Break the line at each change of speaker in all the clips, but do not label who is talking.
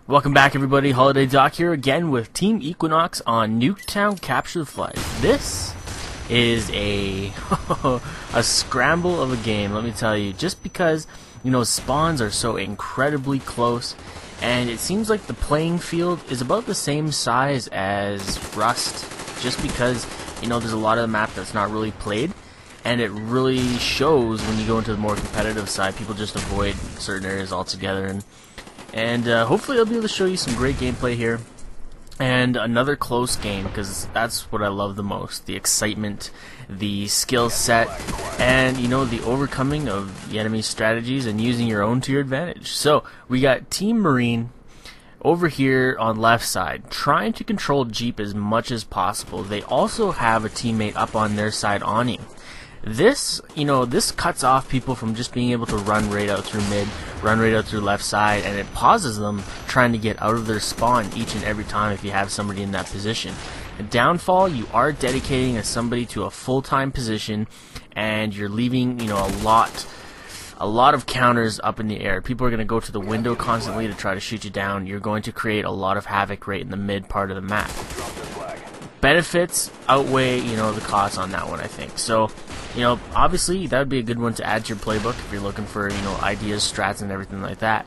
Welcome back, everybody. Holiday Doc here again with Team Equinox on Nuketown Capture the Flag. This is a a scramble of a game, let me tell you. Just because, you know, spawns are so incredibly close, and it seems like the playing field is about the same size as Rust. Just because, you know, there's a lot of the map that's not really played, and it really shows when you go into the more competitive side. People just avoid certain areas altogether, and hopefully I'll be able to show you some great gameplay here, and another close game, because that's what I love the most. The excitement, the skill set, and, you know, the overcoming of the enemy's strategies and using your own to your advantage. So we got Team Marine over here on left side, trying to control Jeep as much as possible. They also have a teammate up on their side awning. This, you know, this cuts off people from just being able to run right out through mid, run right out through left side, and it pauses them trying to get out of their spawn each and every time if you have somebody in that position. A downfall, you are dedicating somebody to a full-time position, and you're leaving, you know, a lot of counters up in the air. People are going to go to the window constantly to try to shoot you down. You're going to create a lot of havoc right in the mid part of the map. Benefits outweigh, you know, the costs on that one, I think. So, you know, obviously that would be a good one to add to your playbook if you're looking for, you know, ideas, strats, and everything like that.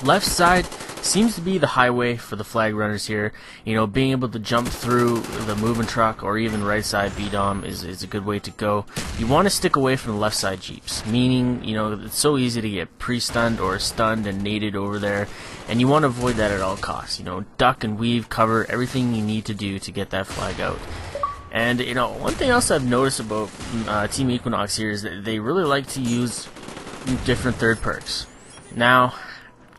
Left side seems to be the highway for the flag runners here. You know, being able to jump through the moving truck or even right side BDOM is a good way to go. You want to stick away from the left side Jeeps, meaning, you know, it's so easy to get pre-stunned or stunned and naded over there, and you want to avoid that at all costs. You know, duck and weave, cover everything you need to do to get that flag out. And, you know, one thing else I've noticed about Team Equinox here is that they really like to use different third perks. Now,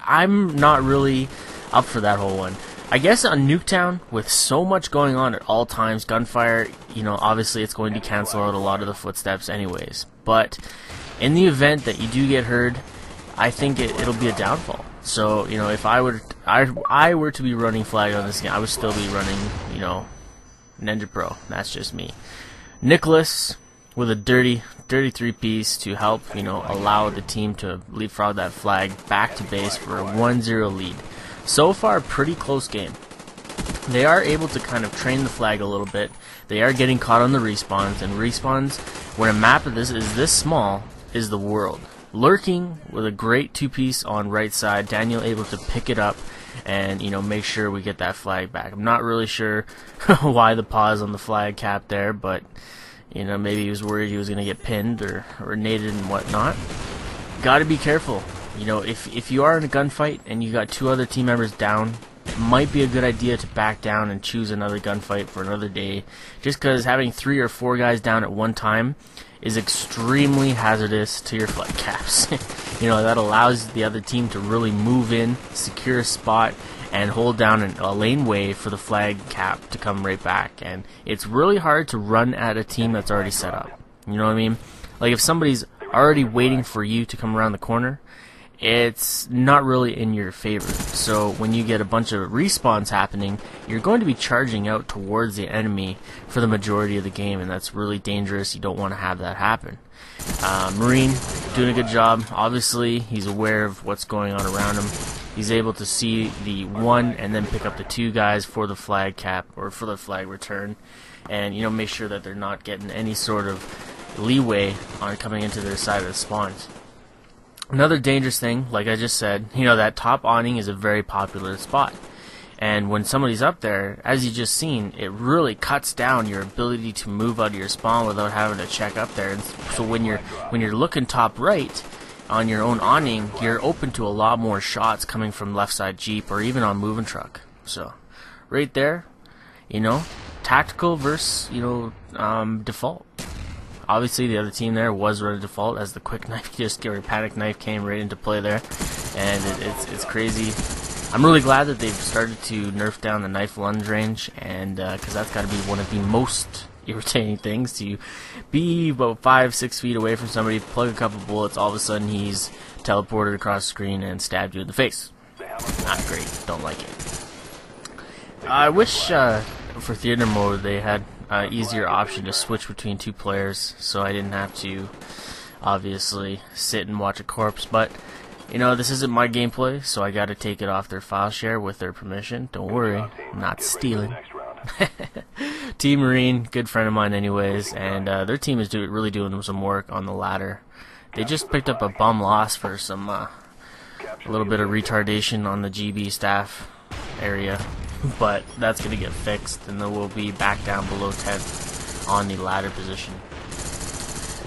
I'm not really up for that whole one. I guess on Nuketown, with so much going on at all times, gunfire, you know, obviously it's going to cancel out a lot of the footsteps anyways. But in the event that you do get heard, I think it'll be a downfall. So, you know, if I were to be running flag on this game, I would still be running, you know, Ninja Pro. That's just me. Nicholas with a dirty 3-piece to help, you know, allow the team to leapfrog that flag back to base for a 1-0 lead. So far, pretty close game. They are able to kind of train the flag a little bit. They are getting caught on the respawns, and respawns, when a map of this is this small, is the world. Lurking with a great 2-piece on right side, Daniel able to pick it up and, you know, make sure we get that flag back. I'm not really sure why the pause on the flag cap there, but, you know, maybe he was worried he was going to get pinned or naded and whatnot. Got to be careful. You know, if you are in a gunfight and you got 2 other team members down, it might be a good idea to back down and choose another gunfight for another day. Just because having 3 or 4 guys down at one time is extremely hazardous to your flag caps. You know, that allows the other team to really move in, secure a spot, and hold down a laneway for the flag cap to come right back. And it's really hard to run at a team that's already set up. You know what I mean? Like, if somebody's already waiting for you to come around the corner, it's not really in your favor. So when you get a bunch of respawns happening, you're going to be charging out towards the enemy for the majority of the game, and that's really dangerous. You don't want to have that happen. Marine doing a good job. Obviously, he's aware of what's going on around him. He's able to see the 1 and then pick up the 2 guys for the flag cap or for the flag return, and, you know, make sure that they're not getting any sort of leeway on coming into their side of the spawns. Another dangerous thing, like I just said, you know, that top awning is a very popular spot. And when somebody's up there, as you just seen, it really cuts down your ability to move out of your spawn without having to check up there. And so when you're looking top right on your own awning, you're open to a lot more shots coming from left side Jeep or even on moving truck. So right there, you know, tactical versus, you know, default. Obviously, the other team there was running default as the quick knife, panic knife came right into play there, and it's crazy. I'm really glad that they've started to nerf down the knife lunge range, and because that's got to be one of the most irritating things, to be about 5-6 feet away from somebody, plug a couple bullets, all of a sudden he's teleported across the screen and stabbed you in the face. Not great. Don't like it. I wish for theater mode they had easier option to switch between 2 players, so I didn't have to obviously sit and watch a corpse. But You know, this isn't my gameplay, so I gotta take it off their file share with their permission. Don't worry, I'm not stealing. Team Marine, good friend of mine anyways, and their team is really doing some work on the ladder. They just picked up a bum loss for some a little bit of retardation on the GB staff area, but that's gonna get fixed, and then we'll be back down below 10th on the ladder position.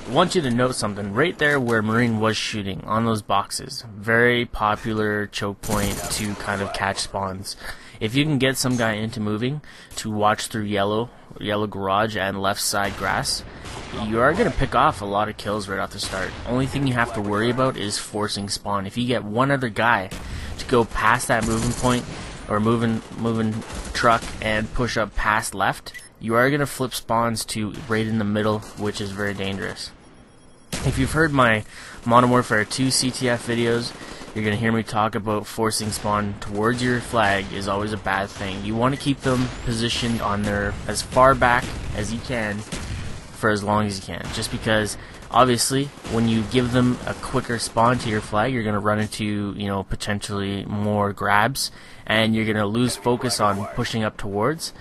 I want you to note something right there where Marine was shooting on those boxes. Very popular choke point to kind of catch spawns. If you can get some guy into moving to watch through yellow garage and left side grass, you are going to pick off a lot of kills right off the start. Only thing you have to worry about is forcing spawn. If you get one other guy to go past that moving point or moving truck and push up past left, you are going to flip spawns to right in the middle, which is very dangerous. If you've heard my Modern Warfare 2 CTF videos, you're going to hear me talk about forcing spawn towards your flag is always a bad thing. You want to keep them positioned on their as far back as you can for as long as you can. Just because, obviously, when you give them a quicker spawn to your flag, you're going to run into, you know, potentially more grabs, and you're going to lose focus on pushing up towards,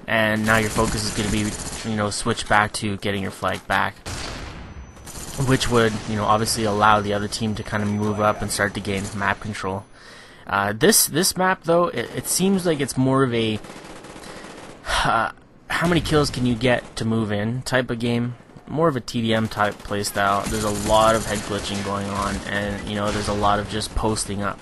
and now your focus is going to be, you know, switched back to getting your flag back, which would, you know, obviously allow the other team to kind of move up and start to gain map control. This map, though, it seems like it's more of a how many kills can you get to move in type of game. More of a TDM type playstyle. There's a lot of head glitching going on, and you know, there's a lot of just posting up.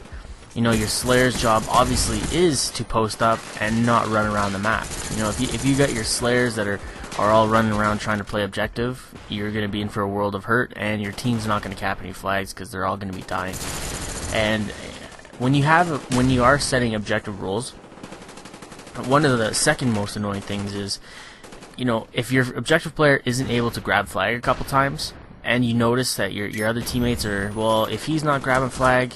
You know, your Slayer's job obviously is to post up and not run around the map. You know, if you got your Slayers that are all running around trying to play objective, you're going to be in for a world of hurt, and your team's not going to cap any flags because they're all going to be dying. And when you are setting objective roles, one of the second most annoying things is, you know, if your objective player isn't able to grab flag a couple times, and you notice that your other teammates are, well, if he's not grabbing flag,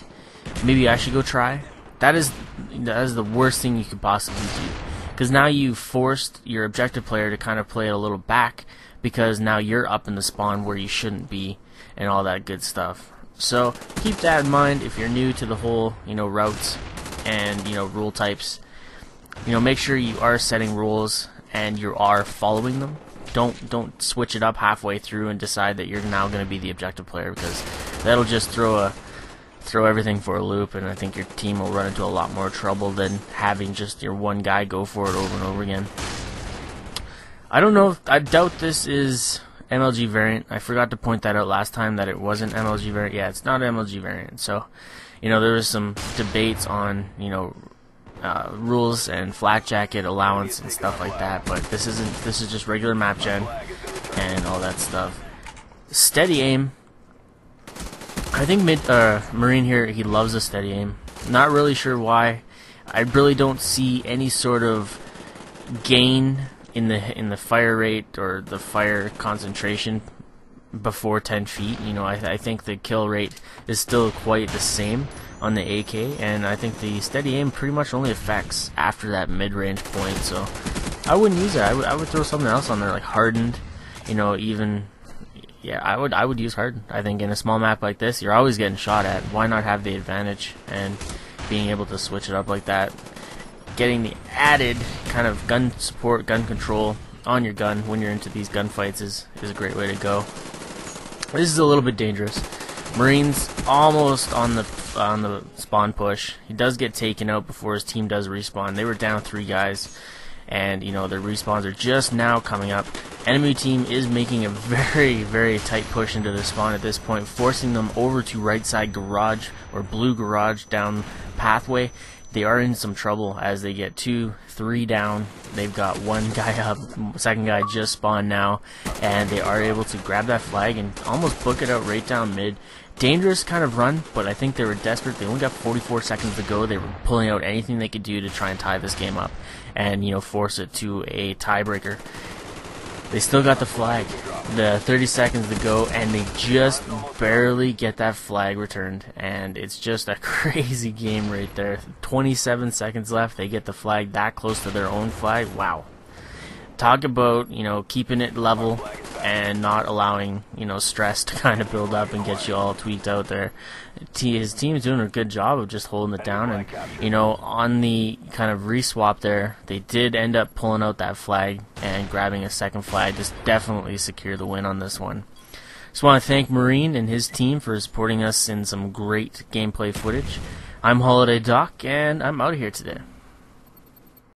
maybe I should go try. That is the worst thing you could possibly do. Because now you forced your objective player to kind of play it a little back, because now you're up in the spawn where you shouldn't be, and all that good stuff. So keep that in mind if you're new to the whole, you know, routes and, you know, rule types. You know, make sure you are setting rules and you are following them. Don't switch it up halfway through and decide that you're now going to be the objective player, because that'll just throw everything for a loop, and I think your team will run into a lot more trouble than having just your one guy go for it over and over again. I don't know, I doubt this is MLG variant. I forgot to point that out last time that it wasn't MLG variant. Yeah, it's not MLG variant. So, you know, there was some debates on, you know, rules and flak jacket allowance and stuff like that, but this is just regular map gen and all that stuff. Steady aim. I think Marine here, he loves a steady aim. Not really sure why. I really don't see any sort of gain in the fire rate or the fire concentration before 10 feet. You know, I think the kill rate is still quite the same on the AK, and I think the steady aim pretty much only affects after that mid-range point. So I wouldn't use it. I would throw something else on there, like hardened. You know, even. Yeah, I would use hardened. I think in a small map like this, you're always getting shot at. Why not have the advantage and being able to switch it up like that? Getting the added kind of gun support, gun control on your gun when you're into these gunfights is a great way to go. This is a little bit dangerous. Marine's almost on the spawn push. He does get taken out before his team does respawn. They were down 3 guys, and you know, their respawns are just now coming up. Enemy team is making a very, very tight push into the spawn at this point, forcing them over to right side garage or blue garage down pathway. They are in some trouble as they get 2, 3 down. They've got 1 guy up, second guy just spawned now, and they are able to grab that flag and almost book it out right down mid. Dangerous kind of run, but I think they were desperate. They only got 44 seconds to go. They were pulling out anything they could do to try and tie this game up and, you know, force it to a tiebreaker. They still got the flag. The 30 seconds to go, and they just barely get that flag returned, and it's just a crazy game right there. 27 seconds left. They get the flag that close to their own flag. Wow. Talk about, you know, keeping it level and not allowing, you know, stress to kind of build up and get you all tweaked out there. His team's doing a good job of just holding it down, and you know, on the kind of reswap there, they did end up pulling out that flag and grabbing a second flag. Just definitely secure the win on this one. Just want to thank Marine and his team for supporting us in some great gameplay footage. I'm Holiday Doc, and I'm out of here today.